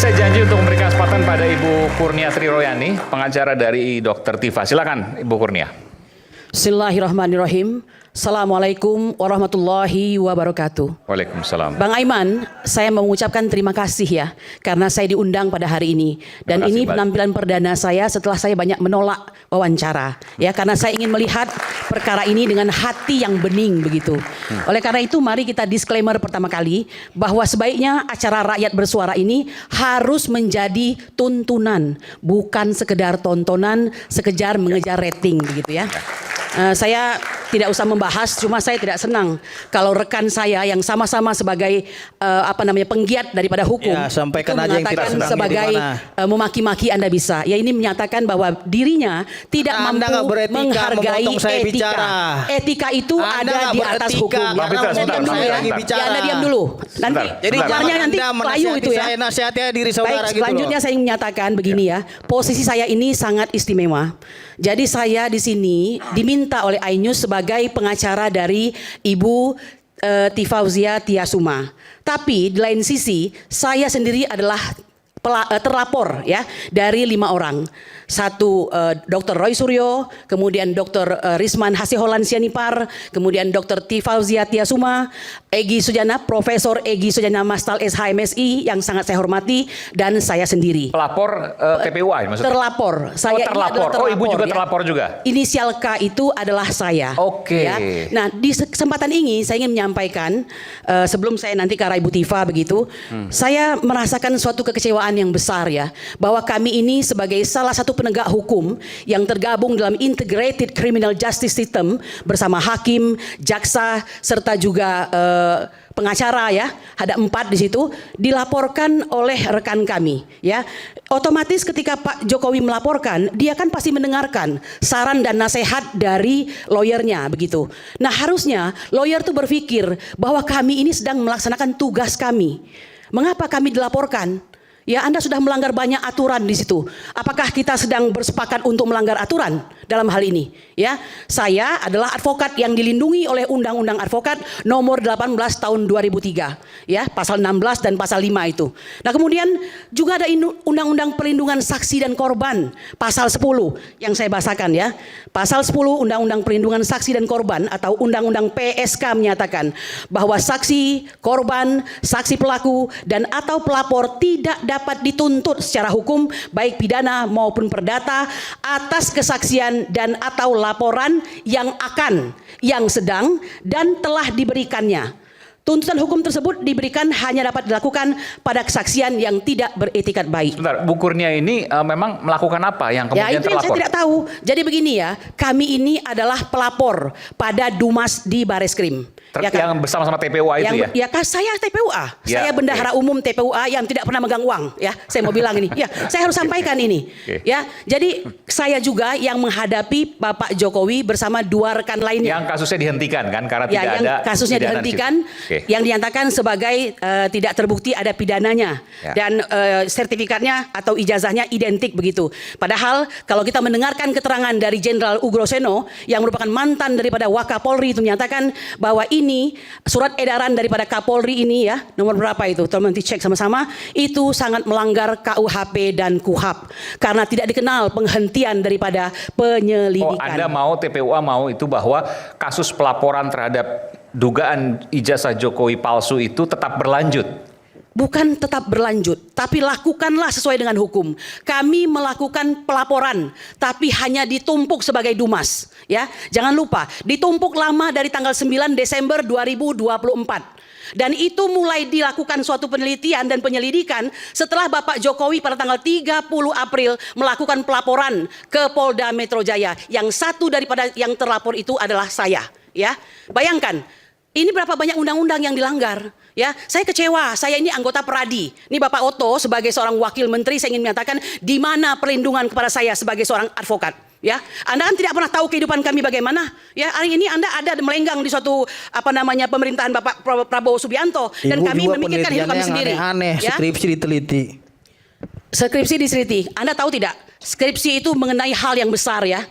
saya janji untuk memberikan kesempatan pada Ibu Kurnia Triroyani, pengacara dari Dr. Tifa. Silakan Ibu Kurnia. Bismillahirrahmanirrahim. Assalamualaikum warahmatullahi wabarakatuh. Waalaikumsalam. Bang Aiman, saya mau mengucapkan terima kasih ya karena saya diundang pada hari ini. Dan ini penampilan perdana saya setelah saya banyak menolak wawancara. Ya, karena saya ingin melihat perkara ini dengan hati yang bening begitu. Oleh karena itu mari kita disclaimer pertama kali bahwa sebaiknya acara Rakyat Bersuara ini harus menjadi tuntunan, bukan sekedar tontonan, sekejar mengejar rating begitu ya. Saya tidak usah membahas, cuma saya tidak senang kalau rekan saya yang sama-sama sebagai penggiat daripada hukum ya, sampaikan aja yang tidak senang sebagai memaki-maki Anda bisa. Ya, ini menyatakan bahwa dirinya tidak mampu menghargai etika. Etika itu ada di atas hukum. Anda diam dulu. Nanti keluarnya nanti layu itu ya. Baik, selanjutnya saya ingin menyatakan begini ya. Posisi saya ini sangat istimewa. Jadi saya di sini diminta oleh iNews sebagai pengacara dari Ibu Tifauzia Tiasuma. Tapi di lain sisi saya sendiri adalah terlapor ya dari 5 orang. Satu Dr. Roy Suryo, kemudian Dr. Risman Hasiholan Sianipar, kemudian Dr. Tifauzia Tiasuma, Egy Sujana, Profesor Egy Sujana Mastal SHMSI yang sangat saya hormati, dan saya sendiri. Pelapor TPUA maksudnya? Terlapor. Saya terlapor. terlapor. Ibu juga ya. Terlapor juga? Inisial K itu adalah saya. Oke. Ya. Nah, di kesempatan ini saya ingin menyampaikan, sebelum saya nanti ke arah Ibu Tifa begitu, saya merasakan suatu kekecewaan yang besar ya, bahwa kami ini sebagai salah satu penegak hukum yang tergabung dalam Integrated Criminal Justice System bersama hakim, jaksa, serta juga pengacara ya, ada 4 di situ, dilaporkan oleh rekan kami ya. Otomatis ketika Pak Jokowi melaporkan, dia kan pasti mendengarkan saran dan nasihat dari lawyernya begitu. Nah, harusnya lawyer itu berpikir bahwa kami ini sedang melaksanakan tugas kami. Mengapa kami dilaporkan? Ya, Anda sudah melanggar banyak aturan di situ. Apakah kita sedang bersepakat untuk melanggar aturan dalam hal ini? Ya, saya adalah advokat yang dilindungi oleh Undang-Undang Advokat nomor 18 tahun 2003. Ya, pasal 16 dan pasal 5 itu. Nah, kemudian juga ada Undang-Undang Perlindungan Saksi dan Korban pasal 10 yang saya bahasakan ya. Pasal 10 Undang-Undang Perlindungan Saksi dan Korban atau Undang-Undang PSK menyatakan bahwa saksi, korban, saksi pelaku dan atau pelapor tidak dapat dituntut secara hukum baik pidana maupun perdata atas kesaksian dan atau laporan yang akan, yang sedang dan telah diberikannya. Tuntutan hukum tersebut diberikan hanya dapat dilakukan pada kesaksian yang tidak beretikat baik. Sebentar, Bu Kurnia ini memang melakukan apa yang kemudian ya, itu terlapor? Yang saya tidak tahu. Jadi begini ya, kami ini adalah pelapor pada Dumas di Bareskrim. Ya kan? Yang bersama-sama TPUA itu ya? Ya, saya TPUA. Ya, saya bendahara umum TPUA yang tidak pernah megang uang. Ya, saya mau bilang ini. Ya, saya harus sampaikan ini. Ya, jadi saya juga yang menghadapi Bapak Jokowi bersama 2 rekan lainnya. Yang kasusnya dihentikan kan? Karena ya, tidak yang ada kasusnya dihentikan, yang dinyatakan sebagai tidak terbukti ada pidananya. Ya. Dan sertifikatnya atau ijazahnya identik begitu. Padahal kalau kita mendengarkan keterangan dari Jenderal Ugroseno yang merupakan mantan daripada Wakapolri itu menyatakan bahwa ini surat edaran daripada Kapolri ini ya, nomor berapa itu? Tolong nanti cek sama-sama. Itu sangat melanggar KUHP dan KUHAP karena tidak dikenal penghentian daripada penyelidikan. Oh, Anda mau TPUA mau itu bahwa kasus pelaporan terhadap dugaan ijazah Jokowi palsu itu tetap berlanjut? Bukan tetap berlanjut, tapi lakukanlah sesuai dengan hukum. Kami melakukan pelaporan, tapi hanya ditumpuk sebagai Dumas. Ya, jangan lupa, ditumpuk lama dari tanggal 9 Desember 2024. Dan itu mulai dilakukan suatu penelitian dan penyelidikan setelah Bapak Jokowi pada tanggal 30 April melakukan pelaporan ke Polda Metro Jaya. Yang satu daripada yang terlapor itu adalah saya. Ya, bayangkan, ini berapa banyak undang-undang yang dilanggar. Ya, saya kecewa. Saya ini anggota Peradi. Ini Bapak Otto sebagai seorang wakil menteri, saya ingin menyatakan di mana perlindungan kepada saya sebagai seorang advokat. Ya, Anda kan tidak pernah tahu kehidupan kami bagaimana. Ya, hari ini Anda ada melenggang di suatu pemerintahan Bapak Prabowo Subianto dan Ibu kami memikirkan hidup kami sendiri. Aneh-aneh, ya? skripsi diteliti. Skripsi diteliti. Anda tahu tidak? Skripsi itu mengenai hal yang besar ya.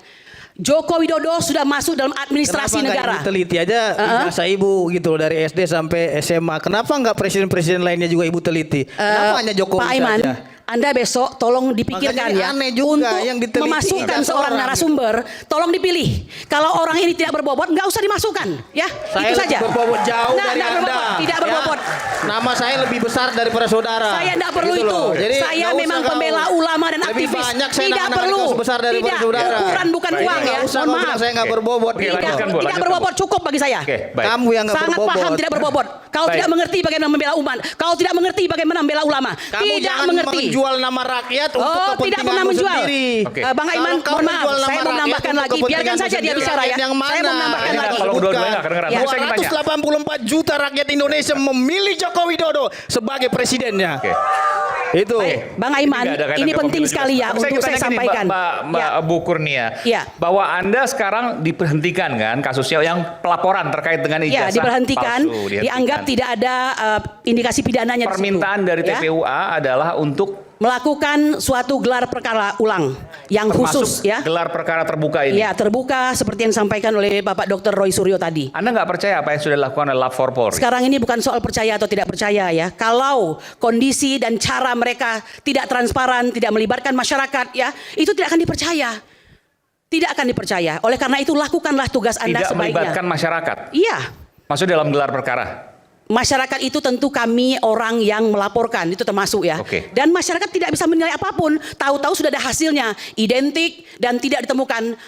Joko Widodo sudah masuk dalam administrasi Kenapa negara. nggak ibu teliti aja ijazah ibu gitu dari SD sampai SMA. Kenapa nggak presiden-presiden lainnya juga ibu teliti? Kenapa hanya Jokowi Pak Aiman, saja? Anda besok tolong dipikirkan Makanya ya aneh juga untuk yang diteliti memasukkan tiga seorang orang. narasumber, tolong dipilih. Kalau orang ini tidak berbobot, nggak usah dimasukkan, ya. Saya Itu saja. berbobot jauh dari Nggak Anda. berbobot, tidak Ya. berbobot. Nama saya lebih besar daripada saudara. Saya tidak perlu Gitu itu. loh. Jadi Saya nggak usah memang kau- pembela ulama dan Lebih aktivis. banyak saya Tidak anak-anak perlu. kau besar daripada Tidak. saudara. Ukuran bukan Baik. uang ya. Nggak usah Mohon kau maaf. bilang saya nggak berbobot. Oke, gitu. lanjutkan, Bu. Tidak berbobot cukup bagi saya. Oke, baik. Kamu yang nggak Sangat berbobot. paham tidak berbobot. Kau Baik. tidak mengerti bagaimana membela umat. Kau tidak mengerti bagaimana membela ulama. Kamu Tidak jangan mengerti. menjual nama rakyat untuk Oh, tidak pernah kepentinganmu menjual. sendiri. Oke. Bang Aiman, Kalau kau mohon maaf, menjual nama saya mau rakyat menambahkan untuk lagi. Biarkan kepentinganmu saja dia sendiri, bicara ya. yang mana? Saya mau menambahkan Ini lagi. kalau berdua-duanya nggak kedengeran. Ya. Saya ingin tanya. 284 juta rakyat Indonesia memilih Joko Widodo sebagai presidennya. Oke. Itu. Bang Aiman, Nggak ada kaitan ini dengan penting pemilu sekali juga. ya Tapi untuk ingin saya tanya gini, sampaikan. Mbak Ya. Bu Kurnia, Ya. bahwa Anda sekarang diberhentikan kan kasusnya yang pelaporan terkait dengan Ya, ijazah diberhentikan, palsu, dianggap tidak ada indikasi pidananya di situ. Permintaan dari Ya. TPUA adalah untuk Melakukan suatu gelar perkara ulang yang termasuk khusus ya. gelar perkara terbuka ini. Ya, terbuka seperti yang disampaikan oleh Bapak Dr. Roy Suryo tadi. Anda nggak percaya apa yang sudah dilakukan oleh Lab 4 Polri? Sekarang ini bukan soal percaya atau tidak percaya ya. Kalau kondisi dan cara mereka tidak transparan, tidak melibatkan masyarakat ya, itu tidak akan dipercaya. Tidak akan dipercaya. Oleh karena itu lakukanlah tugas Anda Tidak sebaiknya. melibatkan masyarakat. Iya. Maksudnya dalam gelar perkara. Masyarakat itu tentu kami orang yang melaporkan, itu termasuk ya. Oke. Dan masyarakat tidak bisa menilai apapun, tahu-tahu sudah ada hasilnya, identik dan tidak ditemukan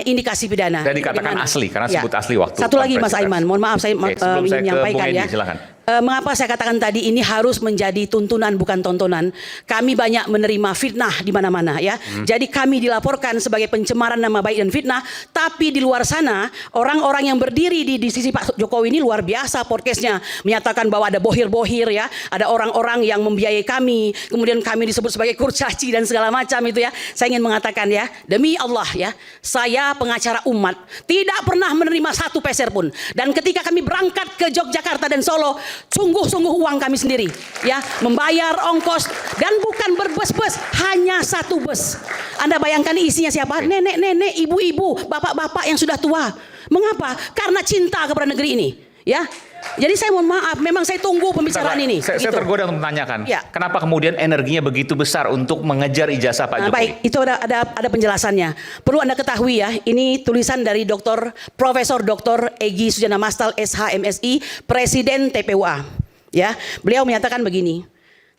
indikasi pidana. Dan dikatakan Bagaimana? asli, karena Ya. sebut asli waktu Satu lagi Mas konferensi Aiman, pers. mohon maaf saya Oke, sebelum ingin saya ke menyampaikan Bung Edi, ya. silakan. Mengapa saya katakan tadi ini harus menjadi tuntunan bukan tontonan. Kami banyak menerima fitnah di mana-mana ya. Jadi kami dilaporkan sebagai pencemaran nama baik dan fitnah, tapi di luar sana orang-orang yang berdiri di sisi Pak Jokowi ini luar biasa podcastnya, menyatakan bahwa ada bohir-bohir ya, ada orang-orang yang membiayai kami, kemudian kami disebut sebagai kurcaci dan segala macam itu ya. Saya ingin mengatakan ya, demi Allah ya, saya pengacara umat tidak pernah menerima satu peser pun. Dan ketika kami berangkat ke Yogyakarta dan Solo, sungguh-sungguh uang kami sendiri ya, membayar ongkos dan bukan berbus-bus, hanya satu bus. Anda bayangkan isinya siapa? Nenek-nenek, ibu-ibu, bapak-bapak yang sudah tua. Mengapa? Karena cinta kepada negeri ini ya. Jadi saya mohon maaf, memang saya tunggu pembicaraan Bentar, ini. Saya Gitu. tergoda untuk menanyakan, Ya. kenapa kemudian energinya begitu besar untuk mengejar ijazah Pak Jokowi? Baik, itu ada penjelasannya. Perlu Anda ketahui ya, ini tulisan dari Profesor Dr. Egy Sujana Mastal SHMSI, Presiden TPUA. Ya, beliau menyatakan begini.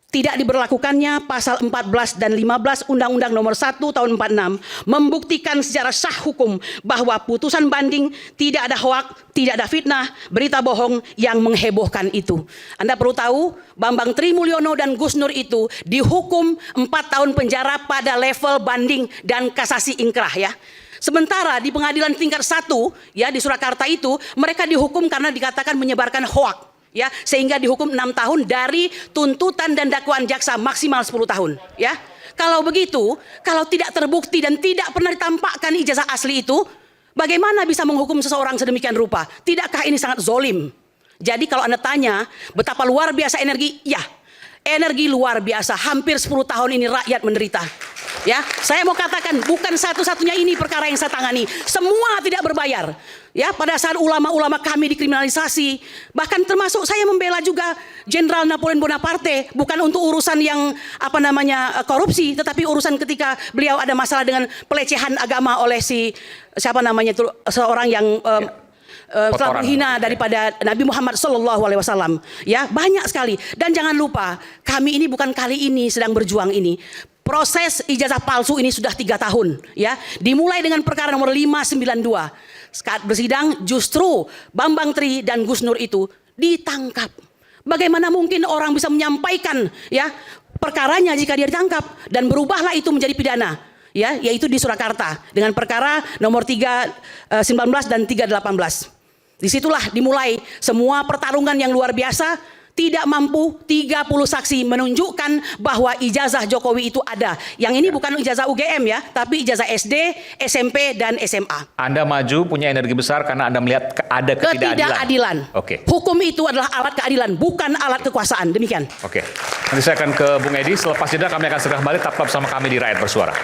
Tidak diberlakukannya pasal 14 dan 15 Undang-Undang Nomor 1 Tahun 46 membuktikan secara sah hukum bahwa putusan banding tidak ada hoak, tidak ada fitnah, berita bohong yang menghebohkan itu. Anda perlu tahu, Bambang Trimulyono dan Gus Nur itu dihukum 4 tahun penjara pada level banding dan kasasi ingkrah ya. Sementara di pengadilan tingkat 1 ya di Surakarta itu mereka dihukum karena dikatakan menyebarkan hoak. Ya, sehingga dihukum 6 tahun dari tuntutan dan dakwaan jaksa maksimal 10 tahun. Ya, kalau begitu, kalau tidak terbukti dan tidak pernah ditampakkan ijazah asli itu, bagaimana bisa menghukum seseorang sedemikian rupa? Tidakkah ini sangat zolim? Jadi kalau Anda tanya betapa luar biasa energi, ya, energi luar biasa. Hampir 10 tahun ini rakyat menderita. Ya, saya mau katakan bukan satu-satunya ini perkara yang saya tangani. Semua tidak berbayar. Ya, pada saat ulama-ulama kami dikriminalisasi, bahkan termasuk saya membela juga Jenderal Napoleon Bonaparte, bukan untuk urusan yang korupsi, tetapi urusan ketika beliau ada masalah dengan pelecehan agama oleh seorang yang telah menghina daripada Nabi Muhammad SAW. Ya, banyak sekali. Dan jangan lupa, kami ini bukan kali ini sedang berjuang ini. Proses ijazah palsu ini sudah 3 tahun, ya. Dimulai dengan perkara nomor 592. Saat bersidang justru Bambang Tri dan Gus Nur itu ditangkap. Bagaimana mungkin orang bisa menyampaikan ya perkaranya jika dia ditangkap, dan berubahlah itu menjadi pidana, ya, yaitu di Surakarta dengan perkara nomor 319 dan 318. Disitulah dimulai semua pertarungan yang luar biasa. Tidak mampu 30 saksi menunjukkan bahwa ijazah Jokowi itu ada. Yang ini bukan ijazah UGM ya, tapi ijazah SD, SMP, dan SMA. Anda maju punya energi besar karena Anda melihat ada ketidakadilan. Oke. Hukum itu adalah alat keadilan, bukan alat kekuasaan. Demikian. Oke. Nanti saya akan ke Bung Edi. Selepas jeda kami akan segera kembali. Tetap bersama kami di Rakyat Bersuara.